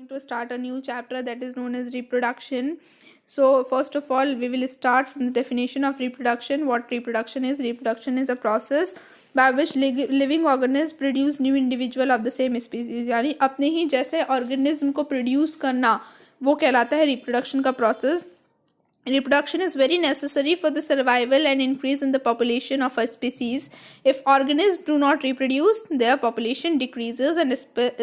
to start a new chapter that is known as reproduction. So first of all, we will start from the definition of reproduction. What reproduction is? Reproduction is a process by which living organisms produce new individual of the same species. यानी अपने ही जैसे organism को produce करना वो कहलाता है reproduction का process. Reproduction is very necessary for the survival and increase in the population of a species. If organisms do not reproduce, their population decreases and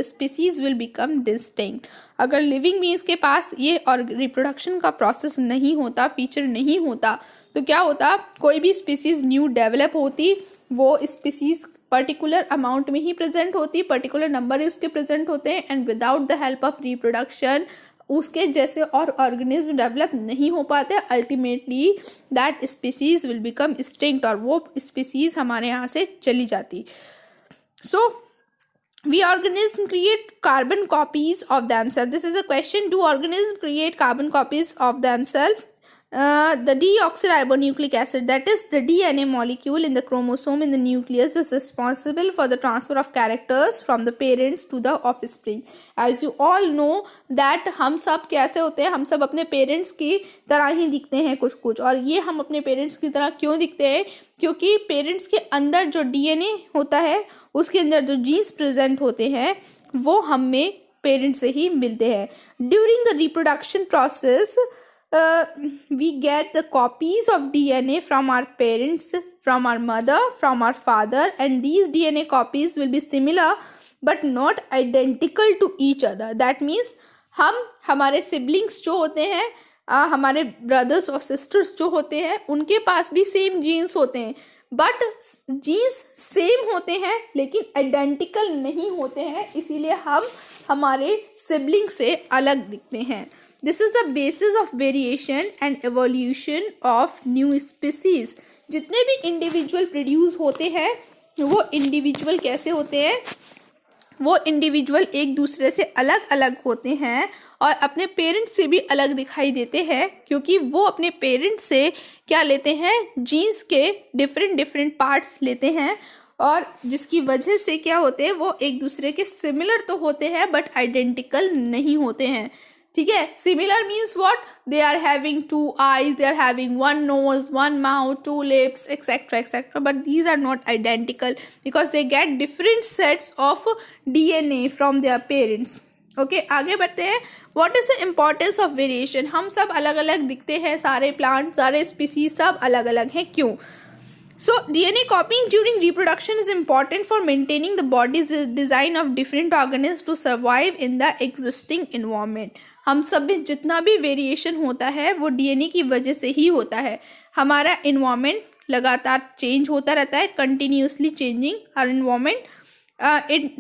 species will become distinct. अगर living beings के पास ये reproduction का process नहीं होता, feature नहीं होता, तो क्या होता? कोई भी species new develop होती, वो species particular amount में ही present होती, particular number उसके present होते हैं, and without the help of reproduction उसके जैसे और ऑर्गेनिज्म डेवलप नहीं हो पाते. Ultimately that species will become extinct और वो स्पीसीज हमारे यहाँ से चली जाती. सो we organism create carbon copies of themselves. This is a question. Do organisms create carbon copies of themselves? The deoxyribonucleic acid, that is the DNA molecule in the chromosome in the nucleus, is responsible for the transfer of characters from the parents to the offspring. As you all know that हम सब कैसे होते हैं, हम सब अपने parents की तरह ही दिखते हैं कुछ कुछ. और ये हम अपने पेरेंट्स की तरह क्यों दिखते हैं? क्योंकि पेरेंट्स के अंदर जो DNA होता है, उसके अंदर जो जीन्स प्रेजेंट होते हैं, वो हमें पेरेंट्स से ही मिलते हैं. During the reproduction process we get the copies of DNA from our parents, from our mother, from our father, and these DNA copies will be similar but not identical to each other. That means हम हमारे siblings जो होते हैं, हमारे brothers और sisters जो होते हैं, उनके पास भी same genes होते हैं, बट जीन्स सेम होते हैं लेकिन आइडेंटिकल नहीं होते हैं, इसीलिए हम हमारे सिबलिंग से अलग दिखते हैं. This is the basis of variation and evolution of new species. जितने भी इंडिविजुअल प्रोड्यूस होते हैं वो इंडिविजुअल कैसे होते हैं? वो इंडिविजुअल एक दूसरे से अलग अलग होते हैं और अपने पेरेंट्स से भी अलग दिखाई देते हैं, क्योंकि वो अपने पेरेंट्स से क्या लेते हैं? जीन्स के डिफरेंट पार्ट्स लेते हैं, और जिसकी वजह से क्या होते हैं? वो एक दूसरे के सिमिलर तो होते हैं बट आइडेंटिकल नहीं होते हैं. ठीक है. Similar means what? They are having 2 eyes, they are having 1 nose, 1 mouth, 2 lips, etc. But these are not identical because they get different sets of DNA from their parents. Okay, आगे बढ़ते हैं. What is the importance of variation? हम सब अलग अलग दिखते हैं, सारे प्लांट, सारे स्पीसीज सब अलग अलग हैं. क्यों? So DNA copying during reproduction is important for maintaining the body's design of different organisms to survive in the existing environment. हम सब में जितना भी वेरिएशन होता है वो DNA की वजह से ही होता है. हमारा environment लगातार चेंज होता रहता है, continuously changing our environment.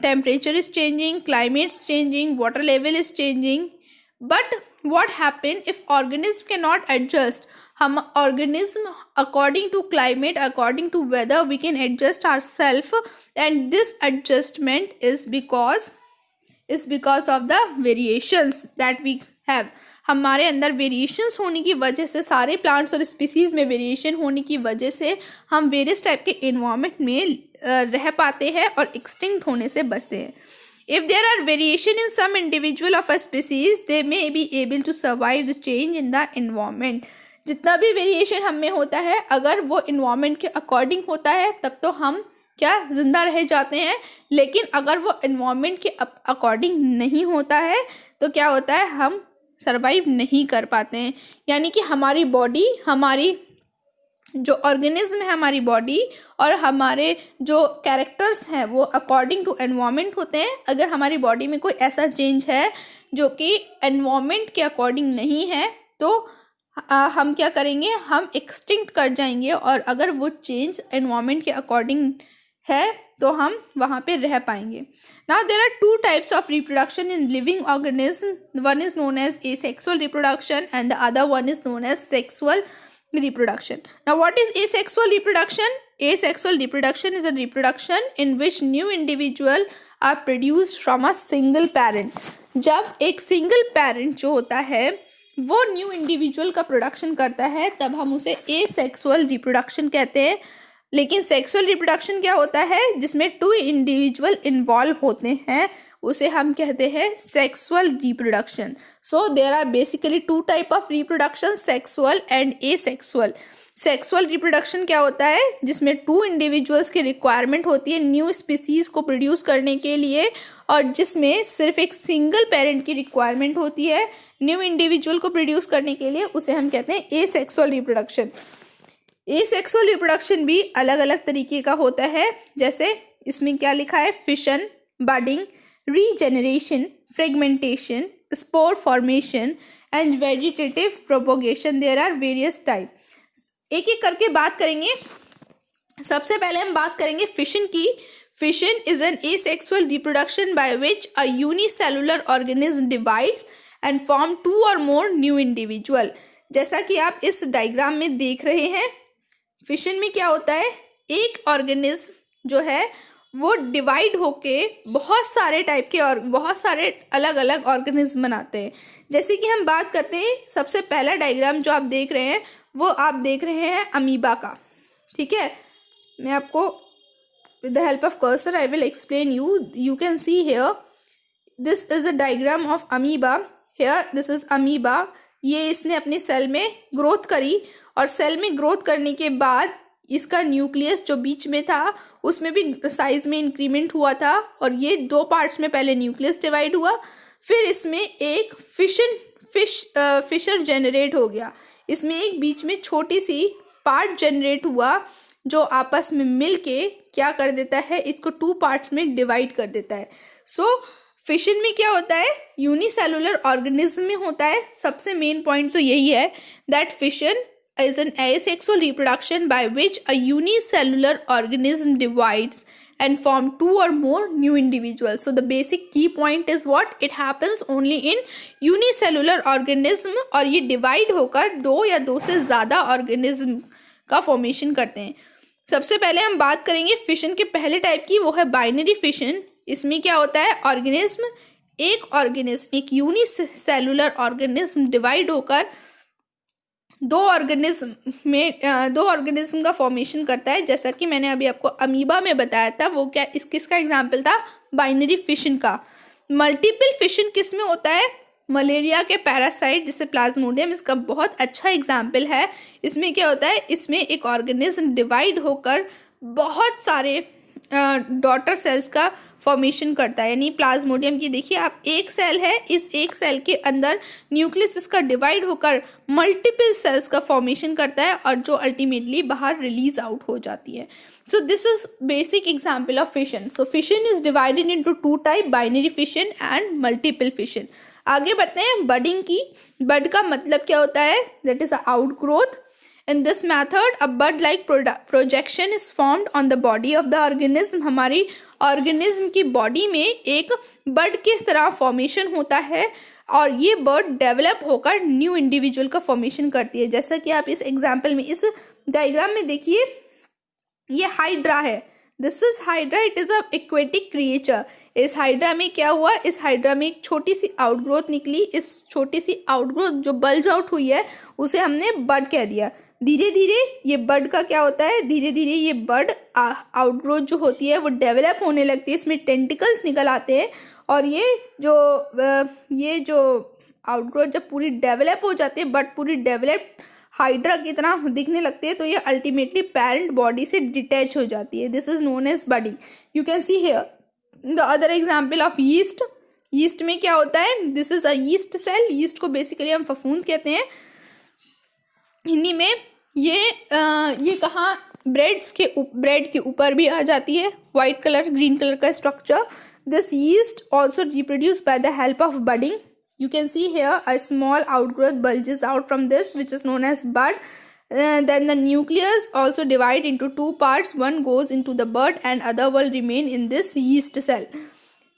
Temperature is changing, climate is changing, water level is changing. But what happen if organism cannot adjust? हम organism according to climate, according to weather, we can adjust ourselves, and this adjustment is because of the variations that we have. हमारे अंदर variations होने की वजह से, सारे plants और species में वेरिएशन होने की वजह से हम वेरियस टाइप के एनवायरनमेंट में रह पाते हैं और एक्सटिंक्ट होने से बचते हैं. If there are variation in some individual of a species, they may be able to survive the change in the environment. जितना भी वेरिएशन हम में होता है, अगर वो इन्वायरमेंट के अकॉर्डिंग होता है तब तो हम क्या जिंदा रह जाते हैं, लेकिन अगर वो इन्वायरमेंट के अकॉर्डिंग नहीं होता है तो क्या होता है? हम सरवाइव नहीं कर पाते हैं. यानी कि हमारी बॉडी, हमारी जो ऑर्गेनिज्म है, हमारी बॉडी और हमारे जो कैरेक्टर्स हैं वो अकॉर्डिंग टू एनवायरनमेंट होते हैं. अगर हमारी बॉडी में कोई ऐसा चेंज है जो कि एनवायरनमेंट के अकॉर्डिंग नहीं है तो हम क्या करेंगे? हम एक्सटिंक्ट कर जाएंगे. और अगर वो चेंज एनवायरनमेंट के अकॉर्डिंग है तो हम वहाँ पे रह पाएंगे. Now there are 2 types of reproduction in living organism. One is known as asexual reproduction and the other one is known as sexual reproduction. Now what is asexual reproduction? Asexual reproduction is a reproduction in which new individual are produced from a single parent. जब एक single parent जो होता है वो new individual का production करता है तब हम उसे एसेक्सुअल रिप्रोडक्शन कहते हैं. लेकिन सेक्सुअल रिप्रोडक्शन क्या होता है? जिसमें 2 इंडिविजुअल इन्वॉल्व होते हैं, उसे हम कहते हैं sexual reproduction. So there are basically two type of reproduction, sexual and asexual. Sexual reproduction क्या होता है, जिसमें टू इंडिविजुअल्स की रिक्वायरमेंट होती है न्यू स्पीसीज को प्रोड्यूस करने के लिए, और जिसमें सिर्फ एक सिंगल पेरेंट की रिक्वायरमेंट होती है न्यू इंडिविजुअल को प्रोड्यूस करने के लिए, उसे हम कहते हैं एसेक्सुअल रिप्रोडक्शन. एसेक्सुअल रिप्रोडक्शन भी अलग अलग तरीके का होता है, जैसे इसमें क्या लिखा है, fission, budding, regeneration, fragmentation, spore formation and vegetative propagation. There are various type. एक एक करके बात करेंगे. सबसे पहले हम बात करेंगे फिशन की. Fission is an asexual reproduction by which a unicellular organism divides and form two और मोर न्यू इंडिविजुअल. जैसा कि आप इस डायग्राम में देख रहे हैं, फिशन में क्या होता है, एक ऑर्गेनिज्म जो है वो डिवाइड होके बहुत सारे टाइप के और बहुत सारे अलग अलग ऑर्गेनिज्म बनाते हैं. जैसे कि हम बात करते हैं, सबसे पहला डायग्राम जो आप देख रहे हैं वो आप देख रहे हैं अमीबा का. ठीक है, मैं आपको with the help of cursor I will explain you. You can see here this is a diagram of amoeba. Here this is amoeba. ये इसने अपने सेल में ग्रोथ करी, और सेल में ग्रोथ करने के बाद इसका न्यूक्लियस जो बीच में था उसमें भी साइज में इंक्रीमेंट हुआ था, और ये दो पार्ट्स में पहले न्यूक्लियस डिवाइड हुआ, फिर इसमें एक फिशर जनरेट हो गया. इसमें एक बीच में छोटी सी पार्ट जनरेट हुआ जो आपस में मिलके क्या कर देता है, इसको टू पार्ट्स में डिवाइड कर देता है. सो फिशन में क्या होता है, यूनिसेलुलर ऑर्गेनिज्म में होता है. सबसे मेन पॉइंट तो यही है that fission is an asexual reproduction by which a unicellular organism divides and form two or more new individuals. So the basic key point is what? It happens only in unicellular organism, और ये divide होकर दो या दो से ज़्यादा organism का formation करते हैं. सबसे पहले हम बात करेंगे फिशन के पहले टाइप की, वो है बाइनरी फिशन. इसमें क्या होता है, एक ऑर्गेनिज्म एक यूनिसेलुलर ऑर्गेनिज्म डिवाइड होकर दो ऑर्गेनिज्म का फॉर्मेशन करता है. जैसा कि मैंने अभी आपको अमीबा में बताया था, वो क्या किसका एग्जाम्पल था, बाइनरी फिशन का. मल्टीपल फिशन किस में होता है, मलेरिया के पैरासाइट जैसे प्लाज्मोडियम इसका बहुत अच्छा एग्जाम्पल है. इसमें क्या होता है, इसमें एक ऑर्गेनिज्म डिवाइड होकर बहुत सारे डॉटर सेल्स का फॉर्मेशन करता है. यानी प्लाज्मोडियम की देखिए आप, एक सेल है, इस एक सेल के अंदर न्यूक्लियस इसका डिवाइड होकर मल्टीपल सेल्स का फॉर्मेशन करता है, और जो अल्टीमेटली बाहर रिलीज आउट हो जाती है. So this is basic example of fission. So fission is divided into two type, binary fission and multiple fission. आगे बढ़ते हैं बडिंग की. बड का मतलब क्या होता है, that is outgrowth. In this method, a bud-like projection is formed on the body of the organism. हमारी ऑर्गेनिज्म की बॉडी में एक बर्ड की तरह फॉर्मेशन होता है, और ये बर्ड डेवलप होकर न्यू इंडिविजुअल का फॉर्मेशन करती है. जैसा कि आप इस एग्जाम्पल में, इस डायग्राम में देखिए, ये हाइड्रा है. This is hydra. It is a aquatic creature. इस हाइड्रा में क्या हुआ, इस हाइड्रा में एक छोटी सी आउटग्रोथ निकली. इस छोटी सी आउटग्रोथ जो बल्ज आउट हुई है उसे हमने बड कह दिया. धीरे धीरे ये बड का क्या होता है, धीरे धीरे ये बड आउटग्रोथ जो होती है वो डेवलप होने लगती है. इसमें टेंटिकल्स निकल आते हैं, और ये जो आउटग्रोथ जब पूरी डेवलप हो जाती है, बड पूरी डेवलप्ड हाइड्रा की तरह दिखने लगती है, तो ये अल्टीमेटली पेरेंट बॉडी से डिटैच हो जाती है. This is known as budding. You can see here the other example of yeast. Yeast में क्या होता है, this is a yeast cell. Yeast को बेसिकली हम फफूंद कहते हैं हिंदी में. ये कहाँ, ब्रेड के ऊपर भी आ जाती है. वाइट कलर ग्रीन कलर का structure. This yeast also reproduce by the help of budding. You can see here a small outgrowth bulges out from this, which is known as bud. Then the nucleus also divide into two parts. One goes into the bud and other will remain in this yeast cell.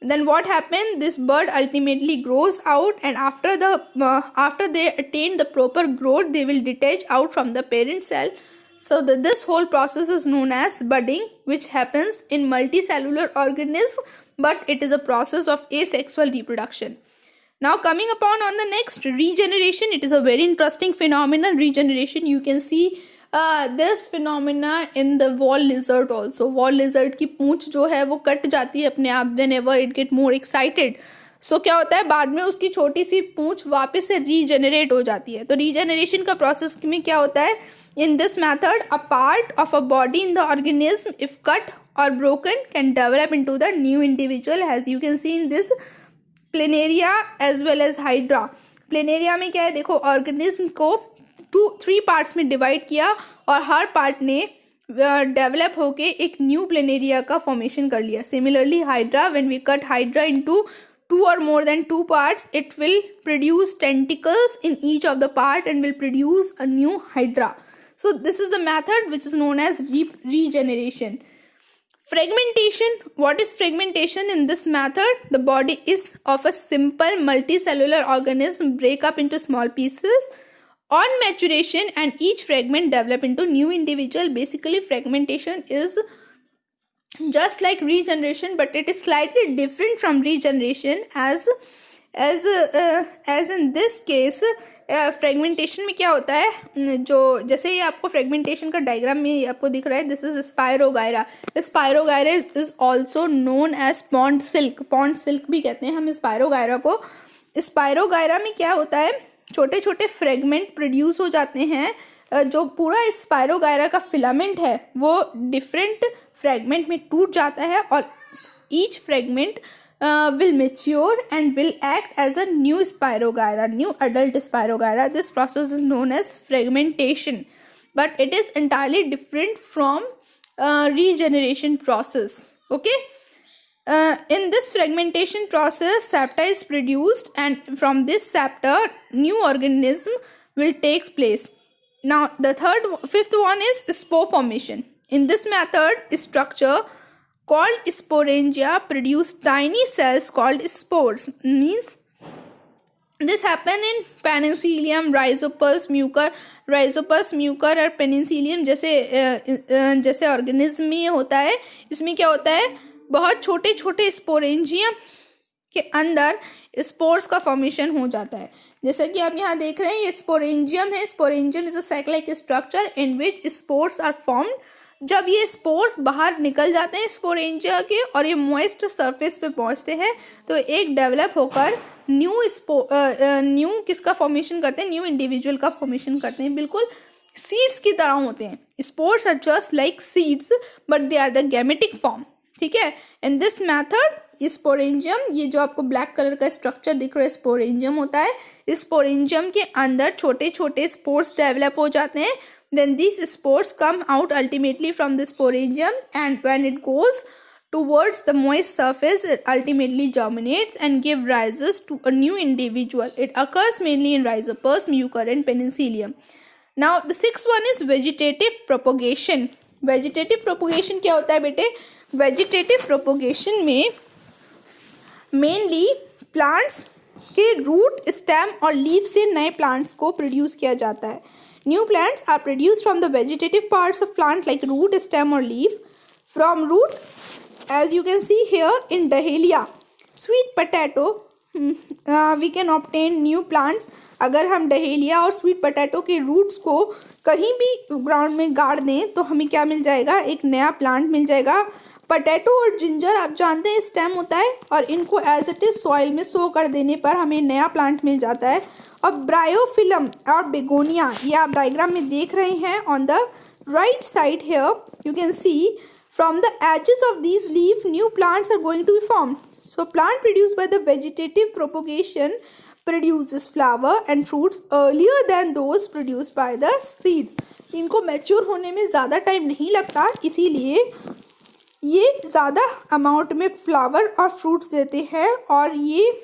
Then what happens? This bud ultimately grows out, and after they attain the proper growth, they will detach out from the parent cell. So this whole process is known as budding, which happens in multicellular organisms, but it is a process of asexual reproduction. Now coming on the next, regeneration. It is a very interesting phenomenon, regeneration. You can see this phenomena in the wall lizard also. Wall lizard की पूंछ जो है वो cut जाती है अपने आप whenever it get more excited. So क्या होता है, बाद में उसकी छोटी सी पूंछ वापस से रीजनरेट हो जाती है. तो रीजनरेशन का प्रोसेस में क्या होता है, in this method a part of a body in the organism if cut और broken can develop into the new individual, as you can see in this planaria as well as hydra. Planaria में क्या है, देखो organism को 3 parts में divide किया और हर part ने डेवलप होके एक न्यू प्लेनेरिया का फॉर्मेशन कर लिया. Similarly hydra, when we cut hydra into 2 or more than 2 parts, it will produce tentacles in each of the part and will produce a new hydra. So this is the method which is known as regeneration. Fragmentation. What is fragmentation? In this method, the body is of a simple multicellular organism break up into small pieces on maturation and each fragment develop into new individual. Basically fragmentation is just like regeneration, but it is slightly different from regeneration as in this case fragmentation में क्या होता है, जो जैसे ये आपको fragmentation का diagram में आपको दिख रहा है, this is spirogyra. Spirogyra is also known as pond silk. Pond silk भी कहते हैं हम स्पायरोगायरा को. स्पायरोगायरा में क्या होता है, छोटे छोटे फ्रेगमेंट प्रोड्यूस हो जाते हैं. जो पूरा स्पायरोगायरा का फिलामेंट है वो डिफरेंट फ्रेगमेंट में टूट जाता है और each fragment will mature and will act as a new spirogyra, new adult spirogyra. This process is known as fragmentation, but it is entirely different from regeneration process. Okay, in this fragmentation process septa is produced and from this septa new organism will take place. Now the fifth one is spore formation. In this method structure called sporangia produce tiny cells called spores. Means this happen in penicillium, rhizopus, mucor और penicillium जैसे organism में होता है. इसमें क्या होता है, बहुत छोटे छोटे स्पोरेंजियम के अंदर स्पोर्स का फॉर्मेशन हो जाता है. जैसा कि आप यहाँ देख रहे हैं ये स्पोरेंजियम है. Sporangium is a sac like structure in which spores are formed. जब ये स्पोर्स बाहर निकल जाते हैं स्पोरेंजिया के और ये मॉइस्ट सरफेस पे पहुंचते हैं तो एक डेवलप होकर न्यू किसका फॉर्मेशन करते हैं, न्यू इंडिविजुअल का फॉर्मेशन करते हैं. बिल्कुल सीड्स की तरह होते हैं. Spores are just like seeds but they are the gametic form. ठीक है, इन दिस मैथड स्पोरेंजियम, ये जो आपको ब्लैक कलर का स्ट्रक्चर दिख रहा है स्पोरेंजियम होता है. स्पोरेंजियम के अंदर छोटे छोटे स्पोर्स डेवलप हो जाते हैं. Then these spores come out ultimately from the sporangium and when it goes towards the moist surface it ultimately germinates and give rises to a new individual. It occurs mainly in rhizopus, mucor and penicillium. Now the sixth one is vegetative propagation. Vegetative propagation क्या होता है बेटे, vegetative propagation में mainly plants के root, stem और leaf से नए plants को प्रोड्यूस किया जाता है. New plants are produced from the vegetative parts of plant like root, stem or leaf. From root, as you can see here in Dahlia, sweet potato, we can obtain new plants. अगर हम dahlia और sweet potato के roots को कहीं भी ground में गाड़ दें तो हमें क्या मिल जाएगा, एक नया प्लांट मिल जाएगा. पोटैटो और जिंजर आप जानते हैं स्टेम होता है और इनको एज इट इज सॉइल में सो कर देने पर हमें नया प्लांट मिल जाता है. और ब्रायोफिलम और बेगोनिया ये आप डायग्राम में देख रहे हैं. On the right side here you can see from the edges of these leaf new plants are going to be formed. So plant produced by the vegetative propagation produces flower and fruits earlier than those produced by the seeds. इनको mature होने में ज़्यादा time नहीं लगता, इसीलिए ये ज़्यादा amount में फ्लावर और फ्रूट्स देते हैं और ये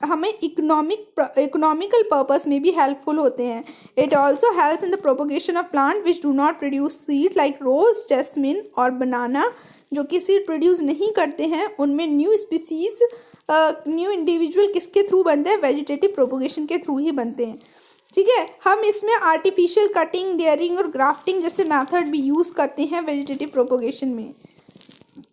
हमें इकोनॉमिकल पर्पस में भी हेल्पफुल होते हैं. It also help in the propagation of plant which do not produce seed like rose, jasmine और बनाना. जो कि सीड प्रोड्यूस नहीं करते हैं उनमें न्यू स्पीसीज, न्यू इंडिविजुअल किसके थ्रू बनते हैं, वेजिटेटिव प्रोपोगेशन के थ्रू ही बनते हैं. ठीक है, हम इसमें आर्टिफिशियल कटिंग, डेयरिंग और ग्राफ्टिंग जैसे मेथड भी यूज़ करते हैं वेजिटेटिव प्रोपोगेशन में.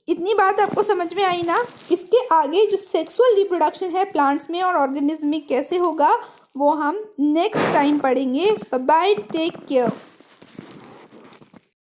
इतनी बात आपको समझ में आई ना. इसके आगे जो सेक्सुअल रिप्रोडक्शन है प्लांट्स में और ऑर्गेनिज्म में कैसे होगा वो हम नेक्स्ट टाइम पढ़ेंगे. Bye, take care.